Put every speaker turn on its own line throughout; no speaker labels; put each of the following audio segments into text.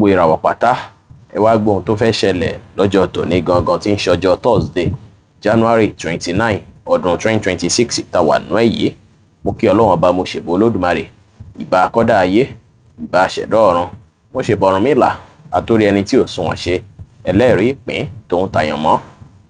gbogbo ìràwọ̀ pátá ẹ wá gbọ́ ohun tó fẹ́ ṣẹlẹ̀ lọ́jọ́ tòní gangan tí ń ṣọjọ́ Thursday January 29 ọdún 2026 tá wà nú èyí. Mo kí Ọlọ́run ọba mo ṣèbò Olódùmarè, ìbà akọ́dá ayé, ìbà àṣẹ̀dá ọ̀run, mo ṣèbà Ọ̀rúnmìlà àtórí ẹni tí ò sunwọ̀n ṣe, ẹlẹ́rìí ìpín tòun tàyàn mọ́,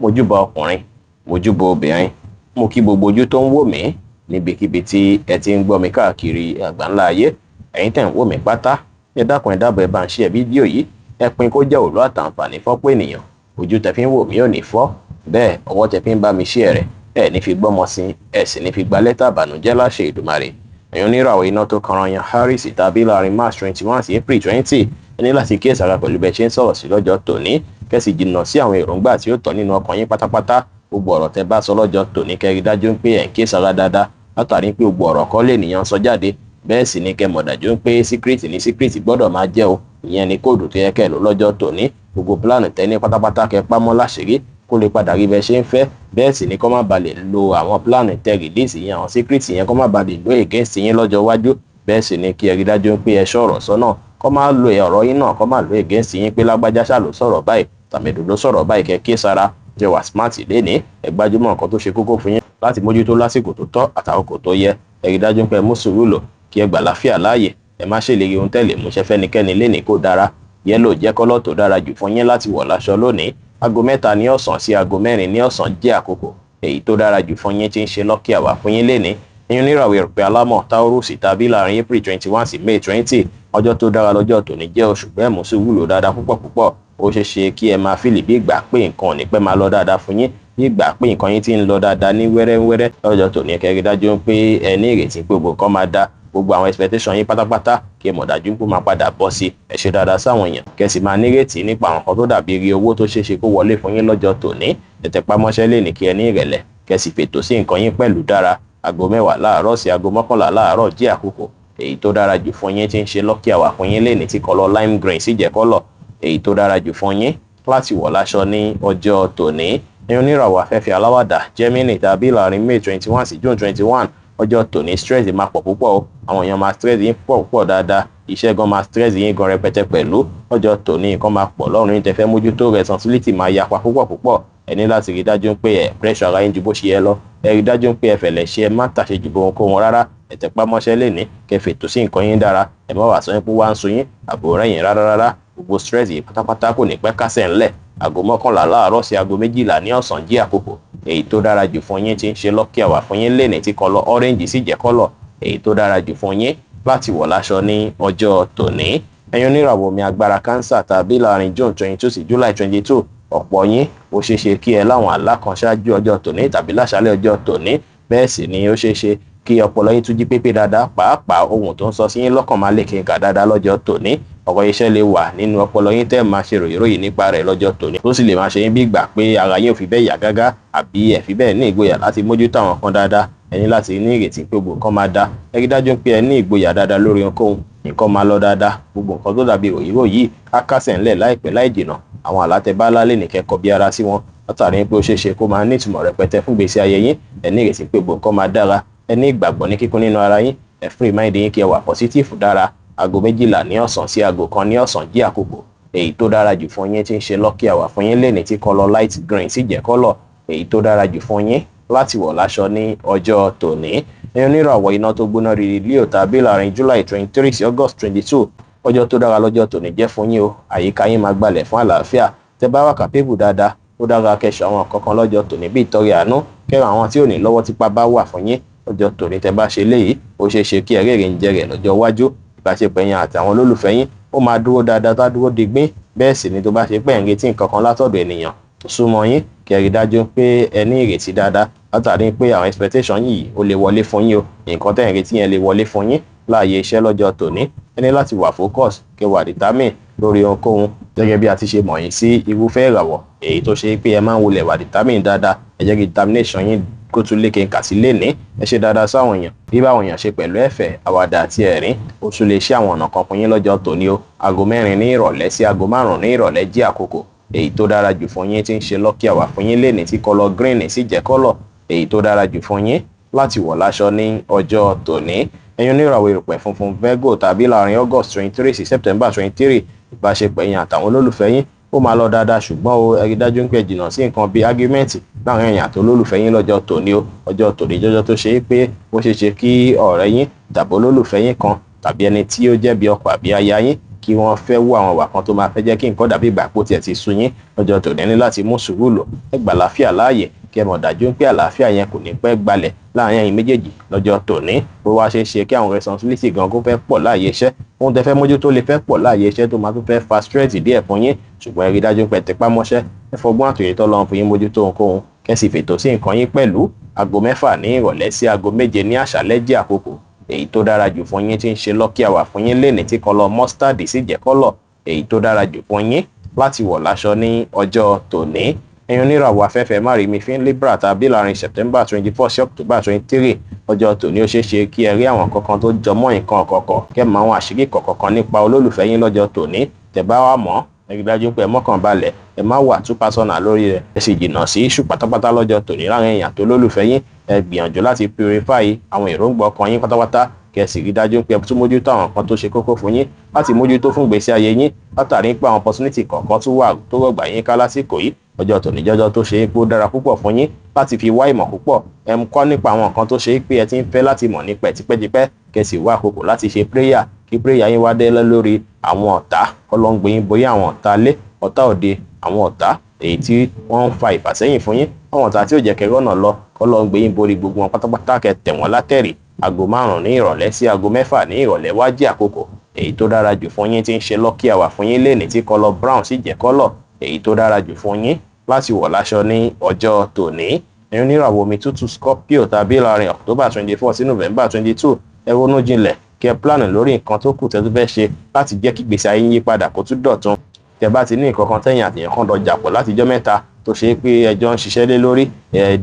mojúbà ọkùnrin, mojúbà obìnrin, mo kí gbogbo ojú tó ń wò mí níbikíbi tí ẹ ti ń gbọ́ mi káàkiri àgbáńlá ayé. Ẹ̀yin tẹ̀ ń wò mí pátá, ẹ dákun ẹ dábọ̀ ẹ bá ń share fídíò yìí, ẹ pín kó jẹ́ òòlù àtàǹfààní fọ́pọ̀ ènìyàn. Ojú tẹ fi ń wò mí ò ní fọ́, bẹ́ẹ̀ ọwọ́ tẹ fi ń bá mi share rẹ̀ ẹ ní fi gbọ́mọ sí, ẹ sì ní fi gba lẹ́tà ìbànújẹ́ láṣẹ Èdùmàrè. Ẹ̀yin oníràwọ̀ iná tó kanran yan Harris tàbí láàrin March 21 sí April 20, ẹ ní láti kíyèsára pẹ̀lú bẹ́ẹ̀ ṣe ń sọ̀rọ̀ sí lọ́jọ́ tòní, kẹ́sì jìnnà sí àwọn èròǹgbà tí ó tọ́ nínú ọkàn yín pátápátá. Gbogbo ọ̀rọ̀ tẹ bá sọ lọ́jọ́ tòní kẹ́ rí dájú pé ẹ̀ ń kíyèsára dáadáa, látàrí pé gbogbo ọ̀rọ̀ kọ́ lè nìyàn sọ jáde. Bẹ́ẹ̀ sì ni kẹ́ mọ̀ dájú pé síkírìtì ní síkírìtì gbọ́dọ̀ máa jẹ́ o. Ìyẹn ni kóòdù tó yẹ kẹ́ lò lọ́jọ́ tòní. Gbogbo pílánì tẹ́ ní pátápátá kẹ́ pamọ́ láṣìírí kó lè padà rí bẹ́ẹ̀ ṣe ń fẹ́. Bẹ́ẹ̀ sì ni kó má ba lè lo àwọn pílánì tẹ́ rìlíìsì yẹn, àwọn síkírìtì yẹn kó má ba lè lo against yín lọ́jọ́ iwájú. Bẹ́ẹ̀ sì ni kí ẹ rí dájú pé ẹ ṣọ̀rọ̀ sọ́nà, kó má lo ọ̀rọ̀ yín náà kó má lo against yín pé lágbájá ṣá ló sọ̀rọ̀ báyìí, tàmẹ̀dù ló sọ̀rọ̀ báyìí. Kẹ́ kíyèsára, jẹ́ wà smart lénìí, ẹ gbájúmọ́ nǹkan tó ṣe kókó fún yín láti mójútó lásìkò tó tọ́ àtàkókò tó yẹ. Ẹ rí dájú pé ẹ mú sùúrù lò kí ẹ gbà láfíà láàyè. Ẹ má ṣèlérí ohun tẹ́lẹ̀ mú ṣe fẹ́nikẹ́ni lénìí kó dára. Yẹ́lò jẹ́ kọ́lọ̀ tó dára jù fún yín láti wọ̀ láṣọ lónìí. Aago 3 ní ọ̀sán sí aago 4 ní ọ̀sán jẹ́ àkókò èyí tó dára jù fún yín tí ń ṣe lọ́kì àwà fún yín lénìí. Ẹ̀yin oníràwọ̀ erùpẹ̀ alámọ̀ Taurus tàbí láàrin April 21 sí May 20, ọjọ́ tó dára lọ́jọ́ tòní jẹ́ oṣù bẹ́ẹ̀ mú sí wúlò dáadáa púpọ̀. Ó ṣeé ṣe kí ẹ máa fìlì bí ìgbà pé nǹkan ò ní pẹ́ máa lọ dáadáa fún yín, bí ìgbà pé nǹkan yín ti ń lọ dáadáa ní wẹ́rẹ́wẹ́rẹ́ lọ́jọ́ tòní. Kẹ́ rí dájú pé ẹ ní ìrètí pé gbogbo nǹkan máa dá, gbogbo àwọn expectation yín pátápátá kí ẹ mọ̀ dájú pé máa padà bọ́ sí. Ẹ ṣe dáadáa sáwọn èèyàn, kẹ́ sì máa nírètí nípa àwọn nǹkan tó dàbí rí owó tó ṣeé ṣe kó wọlé fún yín lọ́jọ́ tòní. Ẹ tẹpá mọ́ṣẹ́ lénìí kí ẹ ní ìrẹ̀lẹ̀, kẹ́ sì fètò sí nǹkan yín pẹ̀lú dára. Aago 10 láàárọ̀ sí aago 11 láàárọ̀ jẹ́ àkókò èyí tó dára jù fún yín tí ń ṣe lọ́kì àwà fún yín lénìí tí kọ́lọ̀ lime green sì jẹ́ kọ́lọ̀ èyí tó dára jù fún yín láti wọ̀ láṣọ ní ọjọ́ tòní. Ẹ̀yin oníràwọ̀ afẹ́fẹ́ aláwàdà Gemini tàbí láàrin May 21 sí June 21, ọjọ́ tòní stress máa pọ̀ púpọ̀ o. Àwọn èèyàn máa stress yín púpọ̀ dáadáa, iṣẹ́ gan máa stress yín gan rẹpẹtẹ pẹ̀lú. Ọjọ́ tòní nǹkan máa pọ̀ lọ́rùn yín tẹ́ fẹ́ mójútó, responsibility máa yapa púpọ̀. Ẹ ní láti rí dájú pé ẹ pressure ara yín ju bó ṣe yẹ lọ. Ẹ rí dájú pé ẹ fẹ̀lẹ̀ ṣe, ẹ má tàṣe jù ohunkóhun rárá. Ẹ tẹpá mọ́ṣẹ́ lénìí, kẹ́ fètò sí nǹkan yín dára. Ẹ má wá sọ pé wá ń sun yín àbò rẹ̀ yín rárá. Gbogbo stress yìí pátápátá kò ní pẹ́ kásẹ̀ ńlẹ̀. Aago 11 láàárọ̀ sí aago 12 ní ọ̀sán jí àkókò èyí tó dára jù fún yín tí ń ṣe lọ́kì àwà fún yín lénìí tí kọ́lọ̀ orange sì jẹ́ kọ́lọ̀ èyí tó dára jù fún yín láti wọ̀ láṣọ ní ọjọ́ tòní. Ẹ̀yin oníràwọ̀ mi agbára Cancer tàbí láàrin June 22 sí July 22, ọ̀pọ̀ yín ó ṣeé ṣe kí ẹ láwọn àlá kan ṣáájú ọjọ́ tòní tàbí láṣálẹ́ ọjọ́ tòní. Bẹ́ẹ̀ sì ni ó ṣeé ṣe kí ọpọlọ yín tún jí pépé dáadáa, pàápàá ohun tó ń sọ sí yín lọ́kàn máa lè kínkà dáadáa lọ́jọ́ tòní. Ọ̀rọ̀ iṣẹ́ lè wà nínú ọpọlọ yín tẹ́ máa ṣe ròyìnròyìn nípa rẹ̀ lọ́jọ́ tòní, tó sì lè máa ṣe yín bí ìgbà pé ara yín ò fi bẹ́ẹ̀ yá gágá àbí ẹ fi bẹ́ẹ̀ ní ìgboyà láti mójútó àwọn kan dáadáa. Ẹ ní láti ní ìrètí pé gbogbo nǹkan máa dá. Ẹ rí dájú pé ẹ ní ìgboyà dáadáa lórí ohunkóhun, nǹkan máa lọ dáadáa. Gbogbo nǹkan tó dàbí ròyìnròyìn á kásẹ̀ ńlẹ̀ láìpẹ́ láì jìnà. Àwọn àlá tẹ́ bá lá lénìí kẹ́ kọbi ara sí wọn, látàrí pé ó ṣeé ṣe kó máa ní ìtumọ̀ rẹpẹtẹ fún ìgbésí ayé yín. Ẹ ní ìrètí pé gbogbo nǹkan máa dára. Ẹ ní ìgbàgbọ́ ní kíkún nínú ara yín. Ẹ free mind yín kí ẹ wà positive dára. Aago 12 ní ọ̀sán sí aago 1 ní ọ̀sán jí àkókò èyí tó dára jù fún yín tí ń ṣe lọ́kì àwà fún yín lénìí tí kọ́lọ̀ light green sì jẹ́ kọ́lọ̀ èyí tó dára jù fún yín láti wọ̀ láṣọ ní ọjọ́ tòní. Ẹ̀yin oníràwọ̀ iná tó gbóná riri Leo tàbí láàrin July 23 sí August 22, ọjọ́ tó dára lọ́jọ́ tòní jẹ́ fún yín o. Àyíká yín máa gbalẹ̀ fún àlàáfíà. Tẹ́ bá wà capable dáadáa, ó dára kẹ́ṣọ̀ àwọn kankan lọ́jọ́ tòní bí ìtọrẹ àánú, kẹ́rọ àwọn tí ò ní lọ́wọ́ tipa bá wà fún yín lọ́jọ́ tòní. Tẹ́ bá ṣe léyìí, ó ṣeé ṣe kí ẹrẹ́ ń jẹrẹ̀ lọ́jọ́ iwájú. Ìbáṣepọ̀ yín àtàwọn olólùfẹ́ yín ó máa dúró dáadáa, tá dúró digbín. Bẹ́ẹ̀ sì ni tó bá ṣe pé ẹ̀ ń retí nǹkan kan látọ̀dọ̀ ènìyàn tó súnmọ́ yín, kẹ́ rí dájú pé ẹ ní ìrètí dáadáa, látàrí pé àwọn expectation yìí ó lè wọlé fún yín o. Nǹkan tẹ́ ẹ̀ ń retí yẹn lè wọlé fún yín láàyè iṣẹ́ lọ́jọ́ tòní. Ẹ ní láti wà focus, kẹ́ wà determine lórí ohunkóhun gẹ́gẹ́ bí a ti ṣe mọ̀ yín sí irúfẹ́ ìràwọ̀ èyí tó ṣe pé ẹ máa ń wulẹ̀ wà determine dáadáa. Ẹ jẹ́ kí determination yín kó tún lékè kà sí lénìí. Ẹ ṣe dáadáa sáwọn èèyàn, bí báwọn èèyàn ṣe pẹ̀lú ẹ̀fẹ̀, àwàdà àti ẹ̀rín. Ó tún lè ṣe àwọn ọ̀nà kan fún yín lọ́jọ́ tòní o. Aago 4 ní ìrọ̀lẹ́ sí aago 5 ní ìrọ̀lẹ́ jí àkókò èyí tó dára jù fún yín tí ń ṣe lọ́kì àwà fún yín lénìí tí kọ́lọ̀ green sì jẹ́ kọ́lọ̀ èyí tó dára jù fún yín láti wọ̀ láṣọ ní ọjọ́ tòní. ẹ̀yin oníràwọ̀ erùpẹ̀ funfun Virgo tàbí láàrin August 23 sí September 23 ìbáṣepọ̀ ẹ̀yin àtàwọn olólùfẹ́ yín ó máa lọ dáadáa, ṣùgbọ́n o ẹ rí dájú pé jìnnà sí nǹkan bíi ágímẹ́ǹtì láàrin ẹ̀yin àti olólùfẹ́ yín lọ́jọ́ tòní o. ọjọ́ tòní jọjọ́ tó ṣe é pé ó ṣeé ṣe kí ọ̀rẹ́ yín tàbí olólùfẹ́ yín kan tàbí ẹni tí ó jẹ́ bí ọkọ àbí aya yín kí wọ́n fẹ́ wú àwọn ìwà kan tó máa fẹ́ jẹ́ kí nǹkan dàbí ìgbà pò tiẹ̀ ti sú yín. lọ́jọ́ tòní ní láti mú sùúrù lò, ẹ gbà àlàáfíà láàyè kí ẹ mọ̀ dájú pé àlàáfíà yẹn kò ní pẹ́ gbalẹ̀ láàrin ẹ̀yin méjèèjì lọ́jọ́ tòní. bó wá ṣe é ṣe kí àwọn responsibility gan kó fẹ́ pọ̀ láàyè iṣẹ́, ohun tẹ́ fẹ́ mójútó lè fẹ́ pọ̀ láàyè iṣẹ́ tó máa tún fẹ́ fa stress díẹ̀ fún yín, ṣùgbọ́n ẹ rí dájú pé tẹpá mọ́ṣẹ́, ẹ fọgbọ́n àtòyè tọ́lọ́run fún yín mójútó ohunkóhun, kẹ́sì fètò sí nǹkan yín pẹ̀lú. aago 6 ní ìrọ̀lẹ́ sí aago 7 ní àṣálẹ́ jẹ́ àkókò èyí tó dára jù fún yín tí ń ṣe lucky hour fún yín lénìí tí kọ́lọ̀ mustard sì jẹ́ kọ́lọ̀ èyí tó dára jù fún yín láti wọ̀ láṣọ ní ọjọ́ tòní. ẹ̀yin oníràwọ̀ afẹ́fẹ́ márìmí fín Libra tàbí láàrin September 24 sí October 23 ọjọ́ tòní ó ṣeé ṣe kí ẹ rí àwọn kankan tó jọmọ́ nǹkan kọ̀ọ̀kan, kẹ́ mọ àwọn àṣírí kọ̀ọ̀kan nípa olólùfẹ́ yín lọ́jọ́ tòní. tẹ́ bá wà mọ́ ẹ rí dájú pé ẹ mọ́kàn balẹ̀, ẹ má wà too personal lórí rẹ̀, ẹ sì jìnnà sí iṣu pátápátá lọ́jọ́ tòní láàrin ẹ̀yin àti olólùfẹ́ yín. ẹ gbìyànjú láti purify àwọn èròǹgbà ọkàn yín pátápátá, kẹ́ sì rí dájú pé ẹ tún mójútó àwọn nǹkan tó ṣe kókó fún yín láti mójútó fún ìgbésí ayé yín, látàrí pé àwọn opportunity kọ̀ọ̀kan tún wà tó rọ̀gbà yín ká lásìkò yìí. ọjọ́ tòní jọjọ́ tó ṣe é pé ó dára púpọ̀ fún yín láti fi wá ìmọ̀ púpọ̀, ẹ ń kọ́ nípa àwọn nǹkan tó ṣe é pé ẹ ti ń fẹ́ láti mọ̀ nípa ẹ̀ tipẹ́tipẹ́, kẹ́ sì wá àkókò láti ṣe prayer kí prayer yín wá dé lórí àwọn ọ̀tá ọlọ́ngbé yín, bóyá àwọn ọ̀tá ilé, ọ̀tá òde, àwọn ọ̀tá èyí tí wọ́n ń fa ìfàsẹ́yìn fún yín, àwọn ọ̀tá tí ò jẹ́ kẹ́ rọ́nà lọ, ọlọ́ngbé yín borí gbogbo wọn pátápátá, kẹ́ tẹ̀ wọ́n látẹ̀rì. aago 5 ní ìrọ̀lẹ́ sí aago 6 ní ìrọ̀lẹ́ wá jẹ́ àkókò èyí tó dára jù fún yín tí ń ṣe lucky hour fún yín lénìí tí kọ́lọ̀ brown sì jẹ́ kọ́lọ̀ èyí tó dára jù fún yín láti wọ̀ láṣọ ní ọjọ́ tòní. ẹ̀yin oníràwọ̀ omi tútù Scorpio tàbí láàrin October 24 sí November 22 ẹ ronú jinlẹ̀ kí ẹ plan lórí nǹkan tó kù tẹ́ tó fẹ́ ṣe láti jẹ́ kí ìgbésí ayé yín yí padà kó tún dọ̀tun. tẹ́ bá ti ní nǹkan kan tẹ̀yìn àtìyàn kan dọjà pọ̀ látijọ́ mẹ́ta tó ṣe é pé ẹjọ́ ń ṣiṣẹ́ lé lórí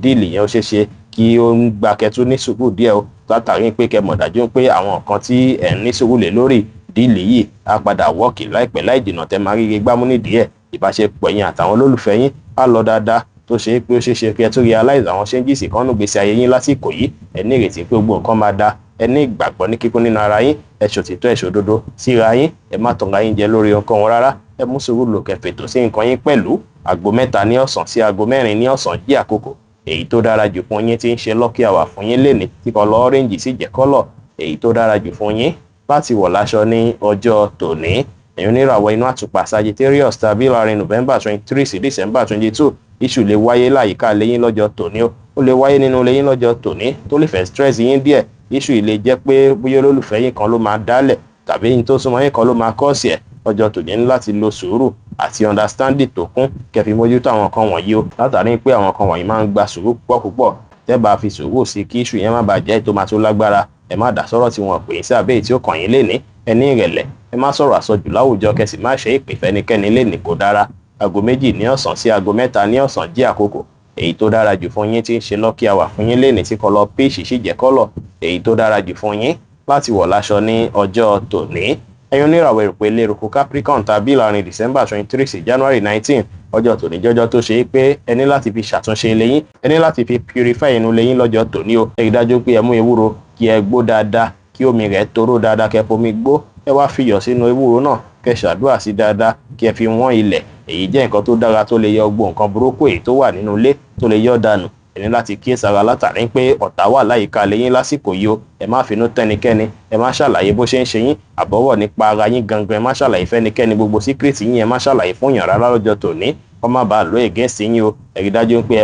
díìlì yẹn ó ṣeé ṣe kí ó ń gba kẹtù ní sùúrù díẹ̀ o, látàrí pé kẹ́ mọ̀ dájú pé àwọn nǹkan tí ẹ̀ ń ní sùúrù lé lórí díìlì yìí á padà wọ́ọ̀kì láìpẹ́ láì jìnnà, tẹ́ máa rírí gbámú nídìí ẹ̀. ìbáṣepọ̀ yín àtàwọn olólùfẹ́ yín á lọ dáadáa tó ṣe é pé ó ṣeé ṣe kí ẹ tó realize àwọn changes kan nù gbèsè ayé yín lásìkò yìí. ẹ ní ìrètí pé gbogbo nǹkan máa dáa, ẹ ní ìgbàgbọ́ ní kíkún nínú ara yín, ẹ ṣòtítọ́ ẹ ṣòdodo síra yín, ẹ má tọ̀ra yín jẹ lórí ohunkóhun rárá, ẹ mú sùúrù lò, kẹ́ fètò sí nǹkan yín pẹ̀lú. aago 3 ní ọ̀sán sí aago 4 ní ọ̀sán jẹ́ àkókò èyí tó dára jù fún yín tí ń ṣe lucky hour fún yín lénìí tí kọ́lọ̀ orange sì jẹ́ kọ́lọ̀ èyí tó dára jù fún yín láti wọ̀ láṣọ ní ọjọ́ tòní. ẹ̀yin oníràwọ̀ inú àtùpà Sagittarius tàbí láàrin November 23 sí December 22 iṣu lè wáyé láyìíká lẹ́yìn lọ́jọ́ tòní ó lè wáyé nínú lẹ́yìn lọ́jọ́ tòní tó lè fẹ́ stress yín díẹ̀. iṣu yìí lè jẹ́ pé bóyá olólùfẹ́ yín kan ló máa dálẹ̀ tàbí yín tó súnmọ́ yín kan ló máa kọ́ọ̀sì ẹ̀. ọjọ́ tòní ní láti lo sùúrù àti understanding tó kún kẹ́ fi mójútó àwọn kan wọ̀nyí o, látàrí pé àwọn kan wọ̀nyí máa ń gba sùúrù púpọ̀. tẹ́ bá fi sùúrù sí kí iṣu yẹn má bàa jẹ́ tó máa tó lágbára, ẹ má dá sọ̀rọ̀ tí wọ́n pè é sí àbẹ́yìí tí ó kàn yín lénìí. ẹ ní ìrẹ̀lẹ̀, ẹ má sọ̀rọ̀ àsọjù láwùjọ, kẹ́ sì má ṣe ìpè fẹ́nikẹ́ni lénìí kò dára. aago 2 ní ọ̀sán sí aago 3 ní ọ̀sán jẹ́ àkókò èyí tó dára jù fún yín tí ń ṣe lucky hour fún yín lénìí tí kọ́lọ̀ peach sì jẹ́ kọ́lọ̀ èyí tó dára jù fún yín láti wọ̀ láṣọ ní ọjọ́ tòní. ẹ̀yin oníràwọ̀ èrò pé lérúkú Capricorn tàbí láàrin December 23 sí January 19 ọjọ́ tòní jọjọ́ tó ṣe é pé ẹ ní láti fi ṣàtúnṣe ilé yín, ẹ ní láti fi purify inú ilé yín lọ́jọ́ tòní o. ẹ rí dájú pé ẹ mú ewúro kí ẹ gbó dáadáa, kí omi rẹ̀ toró dáadáa, kẹ́ fomi gbó, ẹ wá fiyọ̀ sínú ewúro náà, kẹ́ ṣàdúrà sí dáadáa, kí ẹ fi wọ́n ilẹ̀. èyí jẹ́ nǹkan tó dára tó lè yọ gbogbo nǹkan burúkú èyí tó wà nínú ilé tó lè yọ dànù. ẹ ní láti kíyèsára látàrí pé ọ̀tá wà láyìíká lẹ́yìn lásìkò yìí o. ẹ má finú tẹ́nikẹ́ni, ẹ má ṣàlàyé bó ṣe ń ṣe yín, àbọ̀wọ̀ nípa ara yín gangan, ẹ má ṣàlàyé fẹ́nikẹ́ni gbogbo síkírìtì yín, ẹ má ṣàlàyé fún yàn rárá lọ́jọ́ tòní, kó má bàa lo against yín o. ẹ rí dájú pé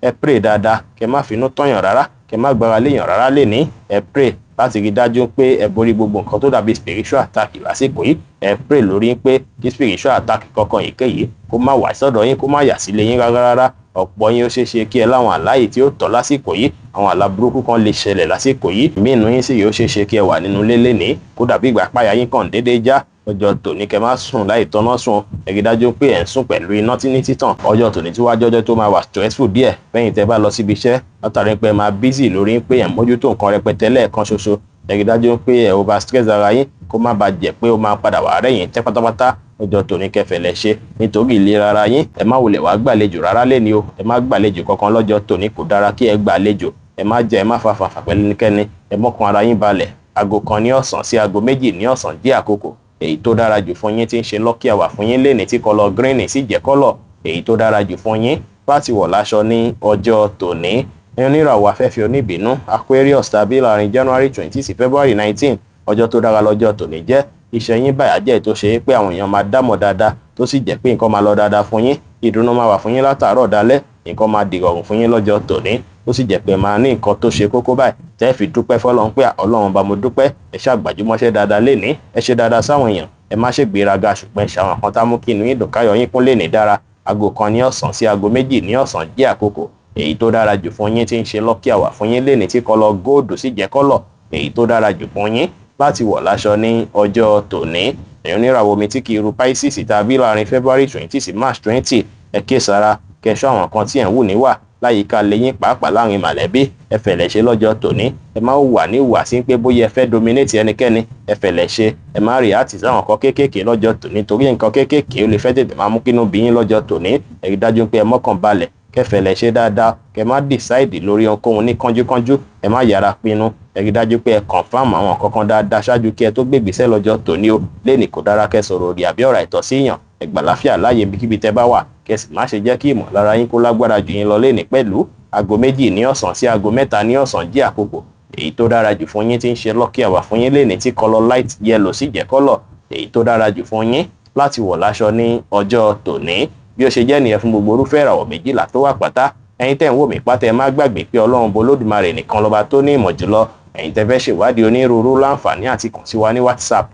ẹ pray dáadáa, kẹ́ má finú tọ́yàn rárá, kẹ́ má gbára léyàn rárá lénìí. ẹ pray láti rí dájú pé ẹ borí gbogbo nǹkan tó dàbí spiritual attack lásìkò yìí. ẹ pray lórí pé kí spiritual attack kankan èyíkéyìí kó má wá sọ́dọ̀ yín, kó má yà sílé yín rárá. ọ̀pọ̀ yín ó ṣeé ṣe kí ẹ láwọn àláyè tí ó tọ́ lásìkò yìí, àwọn àlá burúkú kan lè ṣẹlẹ̀ lásìkò yìí. mínú yín sì yóò ṣeé ṣe kí ẹ wà nínú ilé lénìí kó dàbí ìgbà páyà yín kàn déédéé já. ọjọ́ tòní kẹ́ má sùn láì tọ́nà sùn, ẹ rí dájú pé ẹ ń sùn pẹ̀lú iná tí ní títàn. ọjọ́ tòní tí wájú ọjọ́ tó máa wà stressful díẹ̀ lẹ́yìn tẹ́ bá lọ síbi iṣẹ́, látàrí pé ẹ máa busy lórí pé ẹ mójútó nǹkan rẹpẹtẹ lẹ́ẹ̀kan ṣoṣo. ẹ rí dájú pé ẹ over stress ara yín kó má bàa jẹ́ pé ó máa padà wà rẹ̀yìn tẹ́ pátápátá. ọjọ́ tòní kẹfẹ̀lẹ̀ ṣe nítorí ìlera ara yín, ẹ má wulẹ̀ wá gbàlejò rárá léni o. ẹ má gbàlejò kankan lọ́jọ́ tòní, kò dára kí ẹ gbàlejò. ẹ má jẹ, ẹ má fàfàfà pẹ̀lú ẹnikẹ́ni, ẹ mọ́kàn ara yín balẹ̀, aago 1 ní ọ̀sán sí aago 2 ní ọ̀sán jẹ́ àkókò èyí tó dára jù fún yín tí ń ṣe lucky hour fún yín lénìí tí kọlọ green sì jẹ́ kọ́lọ̀ èyí tó dára jù fún yín láti wọ̀ láṣọ ní ọjọ́ tòní. oníràwọ̀ afẹ́fẹ́ oníbínú Aquarius tàbí láàrin January 20 sí February 19 ọjọ́ tó dára lọ́jọ́ tòní jẹ́. Iṣẹ́ yín báyà jẹ́ tó ṣe pé àwọn èèyàn máa dámọ̀ dáadáa tó sì jẹ́ pé nǹkan máa lọ dáadáa fún yín. Ìdùnnú máa wà fún yín látàárọ̀ dalẹ́, nǹkan máa dìrọ̀rùn fún yín lọ́jọ́ tòní ó sì jẹ́ pé máa ní nǹkan tó ṣe kókó báyìí tẹ́ fi dúpẹ́ fọ́lọ́run pé Ọlọ́run bá mo dúpẹ́. Ẹ ṣàgbàjúmọ́ṣẹ́ dáadáa lénìí, ẹ ṣe dáadáa sáwọn èèyàn, ẹ má ṣe gbéraga ṣùgbọ́n ẹ ṣàwọn kan tá mú kí inú yín dùn káyọ̀ yín kún lénìí dára. Aago 1 ní ọ̀sán sí aago 2 ní ọ̀sán jẹ́ àkókò èyí tó dára jù fún yín tí ń ṣe lucky hour fún yín lénìí tí kọlọ góòdù sì jẹ́ kọ́lọ̀ èyí tó dára jù fún yín láti wọ̀ láṣọ ní ọjọ́ tòní. Ẹ̀yin oníràwọ̀ omi tí kì í ru Pisces tàbí láàrin February 20 sí March 20 ẹ kíyèsára kẹṣọ́ àwọn kan tí ẹ̀ ń wù níwà láyìíká lẹ́yìn pàápàá láàrin mọ̀lẹ́bí. Ẹ fẹ̀lẹ̀ ṣe lọ́jọ́ tòní, ẹ má wà ní ìwà sí pé bóyá ẹ fẹ́ dominate ẹnikẹ́ni, ẹ fẹ̀lẹ̀ ṣe, ẹ má rí àti sáwọn kan kéékèèké lọ́jọ́ tòní torí nǹkan kéékèèké ó lè fẹ́ tètè máa mú kínú bí yín lọ́jọ́ tòní. Ẹ rí dájú pé ẹ mọ́kàn balẹ̀, kẹ́ fẹ̀lẹ̀ ṣe dáadáa, kẹ́ má decide lórí ohunkóhun ní kánjúkánjú, ẹ má yára pinnu. Ẹ rí dájú pé ẹ confirm àwọn kankan dáadáa ṣáájú kí ẹ tó gbé ìgbésẹ̀ lọ́jọ́ tòní o. Lénìí kò dára kẹ́ sọ̀rọ̀ òdì àbí ọ̀rọ̀ àìtọ́síyàn. Ẹ gbà láfíà láàyè ibikíbi tẹ́ bá wà, kẹ́ sì má ṣe jẹ́ kí ìmọ̀lára yín kó lágbára jù yín lọ lénìí pẹ̀lú. Aago 2 ní ọ̀sán sí aago 3 ní ọ̀sán jẹ́ àkókò èyí tó dára jù fún yín tí ń ṣe lucky hour fún yín lénìí tí kọlọ light yellow sì jẹ́ kọ́lọ̀ èyí tó dára jù fún yín láti wọ̀ láṣọ ní ọjọ́ tòní. Bí ó ṣe jẹ́ nìyẹn fún gbogbo orúfẹ́ ìràwọ̀ 12 tó wà pátá. Ẹ̀yin tẹ́ ń wò mí pátá ẹ má gbàgbé pé Ọlọ́run Olódùmarè nìkan lọ́ba tó ní ìmọ̀ jùlọ. Ẹ̀yin tẹ́ fẹ́ ṣèwádìí onírúurú láǹfààní àti kàn sí wa ní WhatsApp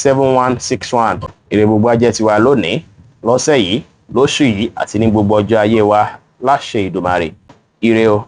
09033897161. Ire gbogbo ajẹ́ tiwa lónìí, lọ́sẹ̀ yìí, lóṣù yìí àti ní gbogbo ọjọ́ ayé wa láṣẹ Ìdùmarè. Ire o.